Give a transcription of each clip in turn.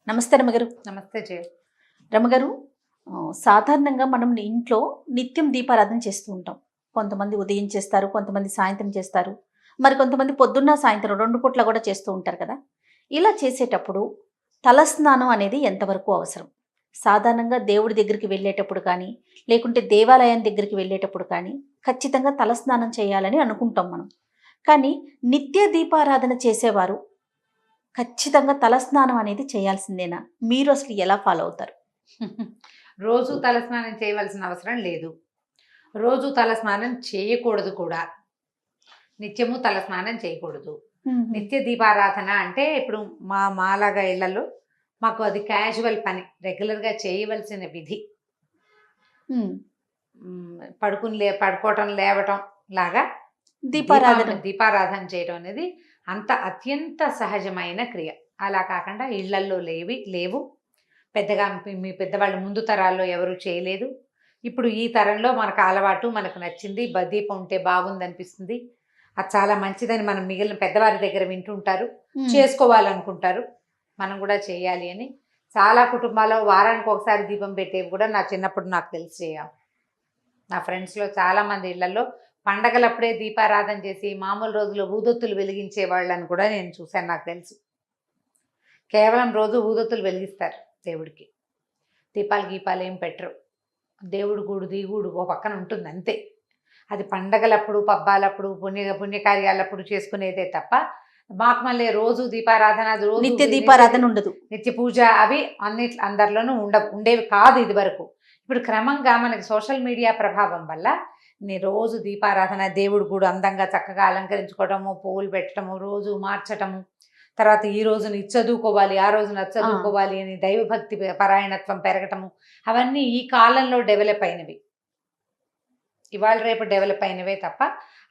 నమస్తే రమగారు. నమస్తే జయ. రమగారు, సాధారణంగా మనం ఇంట్లో నిత్యం దీపారాధన చేస్తూ ఉంటాం. కొంతమంది ఉదయం చేస్తారు, కొంతమంది సాయంత్రం చేస్తారు, మరి కొంతమంది పొద్దున్న సాయంత్రం 2 పూట్ల కూడా చేస్తూ ఉంటారు కదా. ఇలా చేసేటప్పుడు తలస్నానం అనేది ఎంతవరకు అవసరం? సాధారణంగా దేవుడి దగ్గరికి వెళ్ళేటప్పుడు కానీ, లేకుంటే దేవాలయం దగ్గరికి వెళ్ళేటప్పుడు కానీ ఖచ్చితంగా తలస్నానం చేయాలని అనుకుంటాం మనం. కానీ నిత్య దీపారాధన చేసేవారు ఖచ్చితంగా తలస్నానం అనేది చేయాల్సిందేనా? మీరు అసలు ఎలా ఫాలో అవుతారు? రోజు తలస్నానం చేయవలసిన అవసరం లేదు. రోజు తలస్నానం చేయకూడదు కూడా. నిత్యము తలస్నానం చేయకూడదు. నిత్య దీపారాధన అంటే ఇప్పుడు మాలాగా ఇళ్లలో మాకు అది క్యాజువల్ పని, రెగ్యులర్గా చేయవలసిన విధి. పడుకోవటం లేవటం లాగా దీపారాధన చేయడం అనేది అంత అత్యంత సహజమైన క్రియ. అలా కాకుండా ఇళ్లల్లో లేవు పెద్దగా. మీ పెద్దవాళ్ళు ముందు తరాల్లో ఎవరు చేయలేదు. ఇప్పుడు ఈ తరంలో మనకు అలవాటు, మనకు నచ్చింది, దీపం ఉంటే బాగుంది అనిపిస్తుంది. అది చాలా మంచిదని మనం మిగిలిన పెద్దవారి దగ్గర వింటుంటారు, చేసుకోవాలనుకుంటారు. మనం కూడా చేయాలి అని చాలా కుటుంబాల్లో వారానికి ఒకసారి దీపం పెట్టేవి కూడా నా చిన్నప్పుడు నాకు తెలిసి చేయాలి. నా ఫ్రెండ్స్లో చాలామంది ఇళ్లలో పండగలప్పుడే దీపారాధన చేసి మామూలు రోజుల్లో ఊదొత్తులు వెలిగించే వాళ్ళని కూడా నేను చూశాను. నాకు తెలుసు కేవలం రోజు ఊదొత్తులు వెలిగిస్తారు దేవుడికి. గీపాలు ఏం పెట్టరు. దేవుడు గూడు దిగుడు ఓ పక్కన ఉంటుంది అంతే. అది పండగలప్పుడు, పబ్బాలప్పుడు, పుణ్యకార్యాలప్పుడు చేసుకునేదే తప్ప మాకు మళ్ళీ రోజు దీపారాధన, రోజు నిత్య దీపారాధన ఉండదు. నిత్య పూజ అవి అందరిలోనూ ఉండేవి కాదు ఇది వరకు. ఇప్పుడు క్రమంగా మనకి సోషల్ మీడియా ప్రభావం వల్ల రోజు దీపారాధన, దేవుడు కూడా అందంగా చక్కగా అలంకరించుకోవటము, పువ్వులు పెట్టడము, రోజు మార్చటము, తర్వాత ఈ రోజున ఇది చదువుకోవాలి, ఆ రోజున అది చదువుకోవాలి అని దైవభక్తి పరాయణత్వం పెరగటము, అవన్నీ ఈ కాలంలో డెవలప్ అయినవి. ఇవాళ రేపు డెవలప్ అయినవే తప్ప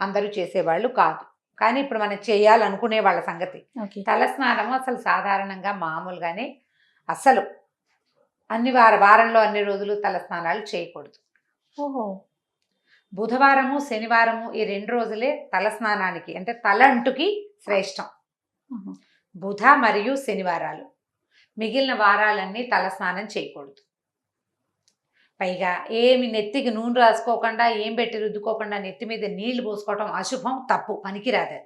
అందరూ చేసేవాళ్ళు కాదు. కానీ ఇప్పుడు మనం చేయాలనుకునే వాళ్ళ సంగతి. తలస్నానము అసలు సాధారణంగా మామూలుగానే అసలు వారంలో అన్ని రోజులు తలస్నానాలు చేయకూడదు. ఓహో. బుధవారము, శనివారము ఈ 2 రోజులే తలస్నానానికి అంటే తలంటుకి శ్రేష్టం. బుధ మరియు శనివారాలు. మిగిలిన వారాలన్నీ తలస్నానం చేయకూడదు. పైగా ఏమి నెత్తికి నూనె రాసుకోకుండా, ఏం పెట్టి రుద్దుకోకుండా నెత్తి మీద నీళ్లు పోసుకోవటం అశుభం, తప్పు, పనికిరాదు.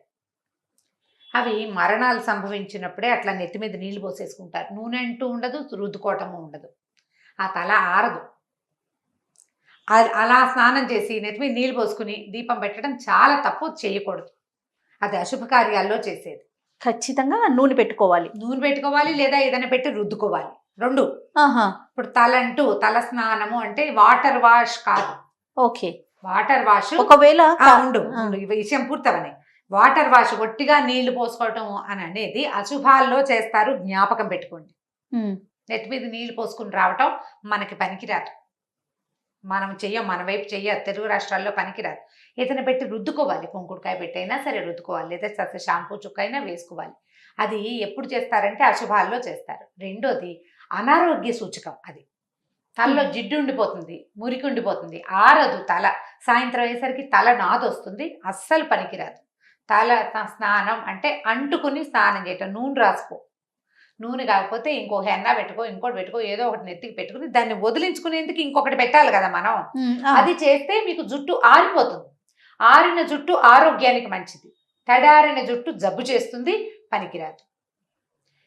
అవి మరణాలు సంభవించినప్పుడే అట్లా నెత్తి మీద నీళ్లు పోసేసుకుంటారు. నూనె అంటూ ఉండదు, రుద్దుకోవటము ఉండదు. ఆ తల ఆరదు. అలా స్నానం చేసి నెత్తి మీద నీళ్ళు పోసుకుని దీపం పెట్టడం చాలా తప్పు, చేయకూడదు. అది అశుభ కార్యాల్లో చేసేది. ఖచ్చితంగా నూనె పెట్టుకోవాలి లేదా ఏదైనా పెట్టి రుద్దుకోవాలి. 2. ఇప్పుడు తల స్నానము అంటే వాటర్ వాష్ కాదు. ఓకే. వాటర్ వాష్ ఒకవేళ విషయం పూర్తవని వాటర్ వాష్ ఒట్టిగా నీళ్లు పోసుకోవటం అని అనేది అశుభాల్లో చేస్తారు, జ్ఞాపకం పెట్టుకోండి. నెత్తి మీద నీళ్లు పోసుకుని రావటం మనకి పనికిరాదు. మనం మన వైపు తెలుగు రాష్ట్రాల్లో పనికిరాదు. ఏదైనా పెట్టి రుద్దుకోవాలి. కుంకుడుకాయ పెట్టైనా సరే రుద్దుకోవాలి, లేదా షాంపూ చుక్కైనా వేసుకోవాలి. అది ఎప్పుడు చేస్తారంటే అశుభాల్లో చేస్తారు. 2వది అనారోగ్య సూచకం. అది తలలో జిడ్డు ఉండిపోతుంది, మురికి ఉండిపోతుంది, ఆరదు తల. సాయంత్రం అయ్యేసరికి తల నాదొస్తుంది, అస్సలు పనికిరాదు. తల స్నానం అంటే అంటుకుని స్నానం చేయటం. నూనె రాసుకో, నూనె కాకపోతే ఇంకో హెన్నా పెట్టుకో, ఇంకోటి పెట్టుకో, ఏదో ఒకటి నెత్తికి పెట్టుకుని దాన్ని వదిలించుకునేందుకు ఇంకొకటి పెట్టాలి కదా మనం. అది చేస్తే మీకు జుట్టు ఆరిపోతుంది. ఆరిన జుట్టు ఆరోగ్యానికి మంచిది, తడారిన జుట్టు జబ్బు చేస్తుంది, పనికిరాదు.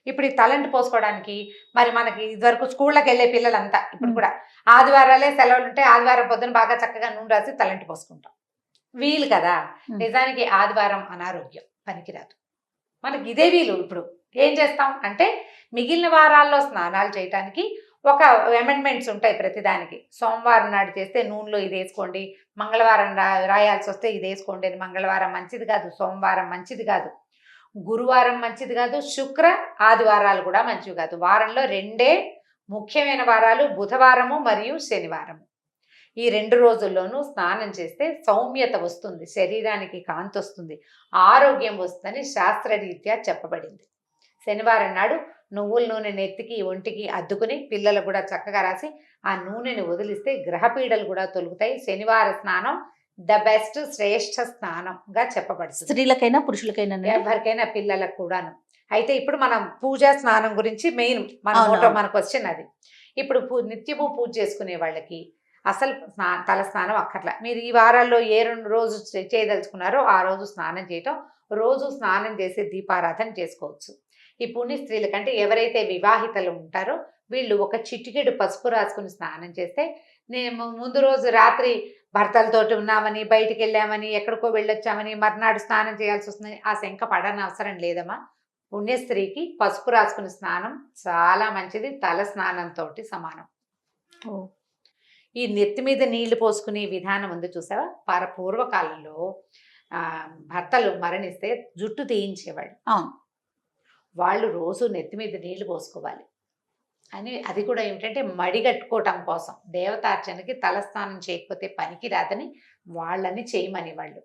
ఇప్పుడు ఈ తలంటి పోసుకోవడానికి మరి మనకి ఇదివరకు స్కూళ్ళకి వెళ్ళే పిల్లలంతా ఇప్పుడు కూడా ఆదివారాలే సెలవులు ఉంటే ఆదివారం పొద్దున బాగా చక్కగా నూనె రాసి తలంటి పోసుకుంటాం. వీలు కదా. నిజానికి ఆదివారం అనారోగ్యం, పనికిరాదు. మనకి ఇదే వీలు. ఇప్పుడు ఏం చేస్తాం అంటే మిగిలిన వారాల్లో స్నానాలు చేయడానికి ఒక అమెండ్మెంట్స్ ఉంటాయి ప్రతిదానికి. సోమవారం నాడు చేస్తే నూనెలో ఇది వేసుకోండి, మంగళవారం రాయాల్సి వస్తే ఇది వేసుకోండి అని. మంగళవారం మంచిది కాదు, సోమవారం మంచిది కాదు, గురువారం మంచిది కాదు, ఆదివారాలు కూడా మంచివి కాదు. వారంలో 2 ముఖ్యమైన వారాలు బుధవారము మరియు శనివారము. ఈ 2 రోజుల్లోనూ స్నానం చేస్తే సౌమ్యత వస్తుంది, శరీరానికి కాంతి వస్తుంది, ఆరోగ్యం వస్తుందని శాస్త్రరీత్యా చెప్పబడింది. శనివారం నాడు నువ్వుల నూనె నెత్తికి ఒంటికి అద్దుకుని పిల్లలు కూడా చక్కగా రాసి ఆ నూనెని వదిలిస్తే గ్రహపీడలు కూడా తొలుగుతాయి. శనివార స్నానం ద బెస్ట్, శ్రేష్ఠ స్నానంగా చెప్పబడుతుంది. స్త్రీలకైనా పురుషులకైనా, ఎవరికైనా, పిల్లలకు కూడాను. అయితే ఇప్పుడు మనం పూజ స్నానం గురించి మెయిన్ మన మోటో మన క్వశ్చన్ అది. ఇప్పుడు నిత్యము పూజ చేసుకునే వాళ్ళకి అసలు తల స్నానం అక్కర్లా. మీరు ఈ వారాల్లో ఏ 2 రోజు చేయదలుచుకున్నారో ఆ రోజు స్నానం చేయటం, రోజు స్నానం చేసి దీపారాధన చేసుకోవచ్చు. ఈ పుణ్య స్త్రీల కంటే ఎవరైతే వివాహితలు ఉంటారో వీళ్ళు ఒక చిటికెడు పసుపు రాసుకుని స్నానం చేస్తే, నేను ముందు రోజు రాత్రి భర్తలతోటి ఉన్నామని, బయటికి వెళ్ళామని, ఎక్కడికో వెళ్ళొచ్చామని, మర్నాడు స్నానం చేయాల్సి వస్తుందని ఆ శంక పడని అవసరం లేదమ్మా. పుణ్యస్త్రీకి పసుపు రాసుకుని స్నానం చాలా మంచిది, తల స్నానంతో సమానం. ఈ నెత్తి మీద నీళ్లు పోసుకునే విధానం ఉంది చూసావా, పూర్వకాలంలో భర్తలు మరణిస్తే జుట్టు తీయించేవాళ్ళు. వాళ్ళు రోజు నెత్తి మీద నీళ్లు పోసుకోవాలి అని. అది కూడా ఏమిటంటే మడిగట్టుకోవటం కోసం, దేవతార్చనకి తలస్నానం చేయకపోతే పనికి రాదని వాళ్ళని చేయమని వాళ్ళు.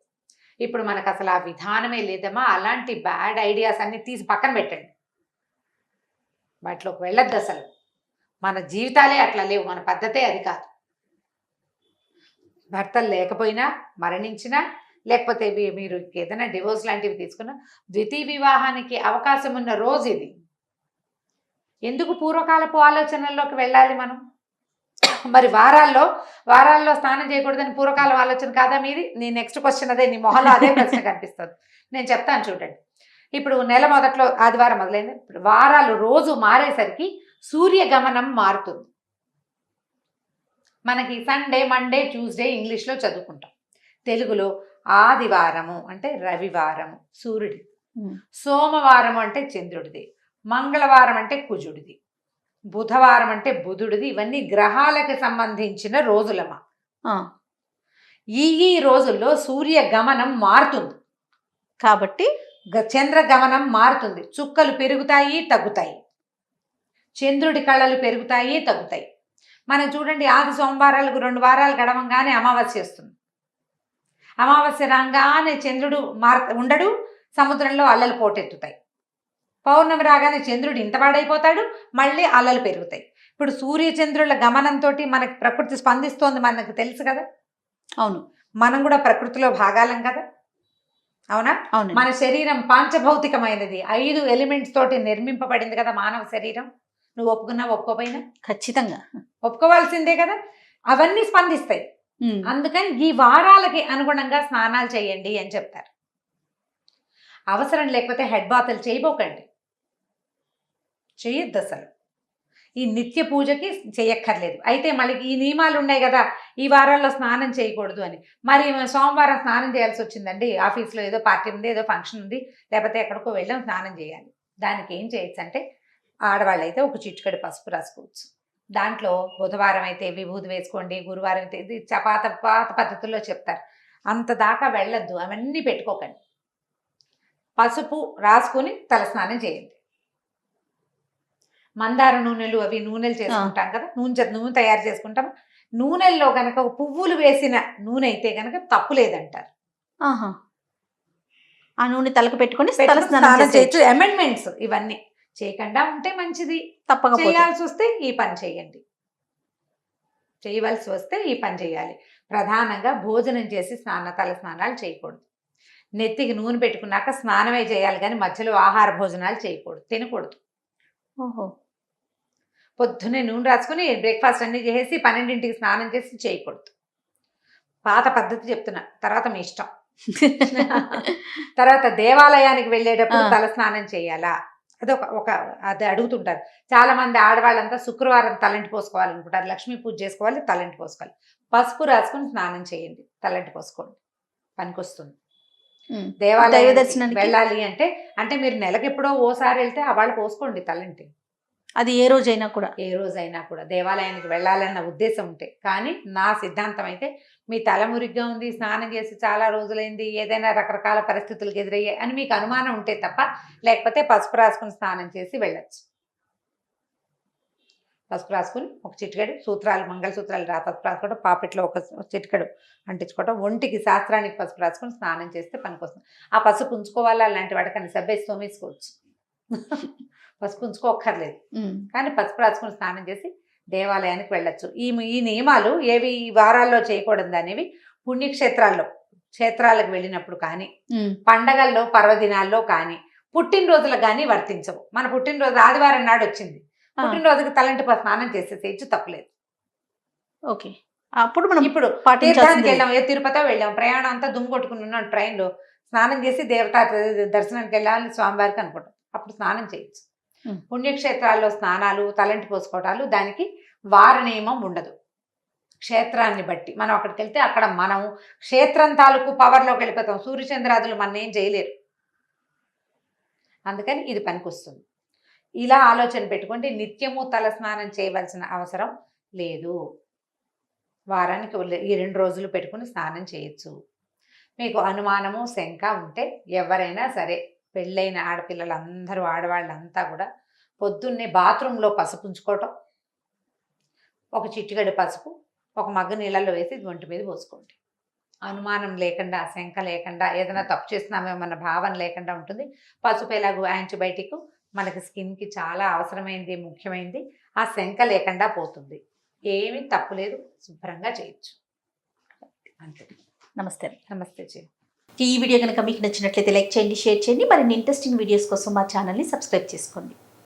ఇప్పుడు మనకు అసలు ఆ విధానమే లేదమ్మా. అలాంటి బ్యాడ్ ఐడియాస్ అన్ని తీసి పక్కన పెట్టండి, వాటిలోకి వెళ్ళొద్దు అసలు. మన జీవితాలే అట్లా లేవు, మన పద్ధతే అది కాదు. భర్తలు లేకపోయినా, మరణించినా, లేకపోతే మీరు ఏదైనా డివోర్స్ లాంటివి తీసుకున్నా, ద్వితీయ వివాహానికి అవకాశం ఉన్న రోజు ఇది. ఎందుకు పూర్వకాలపు ఆలోచనల్లోకి వెళ్ళాలి మనం? మరి వారాల్లో స్నానం చేయకూడదని పూర్వకాలం ఆలోచన కాదా మీది? నీ నెక్స్ట్ క్వశ్చన్ అదే, నీ మొహంలో అదే ప్రశ్న కనిపిస్తుంది. నేను చెప్తాను చూడండి. ఇప్పుడు నెల మొదట్లో ఆదివారం మొదలైంది, వారాలు రోజు మారేసరికి సూర్యగమనం మారుతుంది. మనకి సండే, మండే, ట్యూస్డే ఇంగ్లీష్లో చదువుకుంటాం. తెలుగులో ఆదివారము అంటే రవివారము సూర్యుడి, సోమవారం అంటే చంద్రుడిది, మంగళవారం అంటే కుజుడిది, బుధవారం అంటే బుధుడిది. ఇవన్నీ గ్రహాలకు సంబంధించిన రోజులమా. ఈ రోజుల్లో సూర్య గమనం మారుతుంది కాబట్టి చంద్ర గమనం మారుతుంది. చుక్కలు పెరుగుతాయి, తగ్గుతాయి, చంద్రుడి కళలు పెరుగుతాయి, తగ్గుతాయి. మనం చూడండి, ఆది సోమవారాలకు 2 వారాలు గడవంగానే అమావాస్య వస్తుంది. అమావాస్య రాగానే చంద్రుడు ఉండడు, సముద్రంలో అల్లలు పోటెత్తుతాయి. పౌర్ణమి రాగానే చంద్రుడు ఇంతవాడైపోతాడు, మళ్ళీ అల్లలు పెరుగుతాయి. ఇప్పుడు సూర్యచంద్రుల గమనంతో మనకి ప్రకృతి స్పందిస్తోంది, మనకు తెలుసు కదా. అవును, మనం కూడా ప్రకృతిలో భాగాలం కదా, అవునా? అవును. మన శరీరం పాంచభౌతికమైనది, 5 ఎలిమెంట్స్ తోటి నిర్మింపబడింది కదా మానవ శరీరం. నువ్వు ఒప్పుకున్నా ఒప్పుకోపోయినా ఖచ్చితంగా ఒప్పుకోవాల్సిందే కదా. అవన్నీ స్పందిస్తాయి. అందుకని ఈ వారాలకి అనుగుణంగా స్నానాలు చేయండి అని చెప్తారు. అవసరం లేకపోతే హెడ్ బాతులు చేయబోకండి, చేయొద్దు అసలు. ఈ నిత్య పూజకి చేయక్కర్లేదు. అయితే మళ్ళీ ఈ నియమాలు ఉన్నాయి కదా, ఈ వారాల్లో స్నానం చేయకూడదు అని. మరి సోమవారం స్నానం చేయాల్సి వచ్చిందండి, ఆఫీస్లో ఏదో పార్టీ ఉంది, ఏదో ఫంక్షన్ ఉంది, లేకపోతే ఎక్కడికో వెళ్ళాం, స్నానం చేయాలి. దానికి ఏం చేయొచ్చు అంటే, ఆడవాళ్ళు అయితే ఒక చిటికెడు పసుపు రాసుకోవచ్చు. దాంట్లో బుధవారం అయితే విభూతి వేసుకోండి, గురువారం అయితే ఇది పాత పద్ధతుల్లో చెప్తారు. అంత దాకా వెళ్ళొద్దు, అవన్నీ పెట్టుకోకండి. పసుపు రాసుకుని తలస్నానం చేయండి. మందార నూనెలు, అవి నూనెలు చేసుకుంటాం కదా, నూనె తయారు చేసుకుంటాం. నూనెల్లో కనుక పువ్వులు వేసిన నూనె అయితే కనుక తప్పు లేదంటారు. ఆ నూనె తలకు పెట్టుకొని తలస్నానం చేయొచ్చు. అమెండ్మెంట్స్ ఇవన్నీ చేయకుండా ఉంటే మంచిది. తప్పక చేయాల్సి వస్తే ఈ పని చేయండి, చేయవలసి వస్తే ఈ పని చేయాలి. ప్రధానంగా భోజనం చేసి తల స్నానాలు చేయకూడదు. నెత్తికి నూనె పెట్టుకున్నాక స్నానమే చేయాలి, కానీ మధ్యలో ఆహార భోజనాలు చేయకూడదు, తినకూడదు. పొద్దున్నే నూనె రాసుకుని బ్రేక్ఫాస్ట్ అన్ని చేసి 12ంటికి స్నానం చేసి చేయకూడదు. పాత పద్ధతి చెప్తున్నా, తర్వాత మీ ఇష్టం. తర్వాత దేవాలయానికి వెళ్ళేటప్పుడు తల స్నానం చేయాలా, అది అడుగుతుంటారు చాలా మంది ఆడవాళ్ళంతా. శుక్రవారం తలంటి పోసుకోవాలనుకుంటారు, లక్ష్మీ పూజ చేసుకోవాలి, తలంటి పోసుకోవాలి. పసుపు రాసుకుని స్నానం చేయండి, తలంటి పోసుకోండి, పనికొస్తుంది. దేవాలయ దర్శనానికి వెళ్ళాలి అంటే మీరు నెలకు ఎప్పుడో ఓసారి వెళ్తే వాళ్ళు పోసుకోండి తలంటి. అది ఏ రోజైనా కూడా దేవాలయానికి వెళ్ళాలన్న ఉద్దేశం ఉంటే. కానీ నా సిద్ధాంతం అయితే, మీ తల మురిగ్గా ఉంది, స్నానం చేసి చాలా రోజులైంది, ఏదైనా రకరకాల పరిస్థితులకు ఎదురయ్యాయి అని మీకు అనుమానం ఉంటే తప్ప, లేకపోతే పసుపు రాసుకుని స్నానం చేసి వెళ్ళచ్చు. పసుపు రాసుకుని ఒక చిటికెడు సూత్రాలు, మంగళసూత్రాలు పసుపు రాసుకోవడం, పాపెట్లో ఒక చిటికెడు అంటించుకోవడం, ఒంటికి శాస్త్రానికి పసుపు రాసుకుని స్నానం చేస్తే పనికొస్తుంది. ఆ పసుపు ఉంచుకోవాలా అలాంటి వాటికన్నా సబ్బేసి తోమేసుకోవచ్చు, పసుపు ఉంచుకోక్కర్లేదు. కానీ పసుపు రాసుకుని స్నానం చేసి దేవాలయానికి వెళ్ళొచ్చు. ఈ నియమాలు ఏవి ఈ వారాల్లో చేయకూడదు అనేవి పుణ్యక్షేత్రాలకు వెళ్ళినప్పుడు కానీ, పండగల్లో, పర్వదినాల్లో కానీ, పుట్టినరోజులకు కానీ వర్తించవు. మన పుట్టినరోజు ఆదివారం నాడు వచ్చింది, పుట్టినరోజుకి తలంటి స్నానం చేసేసేయచ్చు, తప్పులేదు. ఓకే, అప్పుడు మనం ఇప్పుడు తీర్థానికి వెళ్ళాం, ఏ తిరుపతి వెళ్ళాం, ప్రయాణం అంతా దుమ్ము కొట్టుకుని ఉన్నాం, ట్రైన్లో స్నానం చేసి దేవతా దర్శనానికి వెళ్ళాలి స్వామివారికి అనుకుంటాం, అప్పుడు స్నానం చేయొచ్చు. పుణ్యక్షేత్రాల్లో స్నానాలు, తలంటి పోసుకోవటాలు దానికి వార నియమం ఉండదు. క్షేత్రాన్ని బట్టి మనం అక్కడికి వెళ్తే అక్కడ మనం క్షేత్రం తాలూకు పవర్లోకి వెళ్ళిపోతాం. సూర్యచంద్రాదులు మన ఏం చేయలేరు. అందుకని ఇది పనికొస్తుంది. ఇలా ఆలోచన పెట్టుకుంటే నిత్యము తల స్నానం చేయవలసిన అవసరం లేదు. వారానికి ఈ 2 రోజులు పెట్టుకుని స్నానం చేయొచ్చు. మీకు అనుమానము శంక ఉంటే ఎవరైనా సరే, పెళ్ళైన ఆడపిల్లలందరూ, ఆడవాళ్ళంతా కూడా పొద్దున్నే బాత్రూంలో పసుపు ఉంచుకోవటం, ఒక చిటికెడు పసుపు ఒక మగ్గు నీళ్ళల్లో వేసి ఒంటి మీద పోసుకోండి. అనుమానం లేకుండా, శంక లేకుండా, ఏదైనా తప్పు చేస్తున్నామేమన్న భావన లేకుండా ఉంటుంది. పసుపు ఎలాగో యాంటీబయాటిక్, మనకి స్కిన్కి చాలా అవసరమైంది, ముఖ్యమైనది. ఆ శంక లేకుండా పోతుంది. ఏమీ తప్పు లేదు, శుభ్రంగా చేయొచ్చు. అంతే. నమస్తే. నమస్తే జీ. ఈ వీడియో కనుక మీకు నచ్చినట్లయితే లైక్ చేయండి, షేర్ చేయండి. మరిన్ని ఇంట్రెస్టింగ్ వీడియోస్ కోసం మా ఛానల్ని సబ్స్క్రైబ్ చేసుకోండి.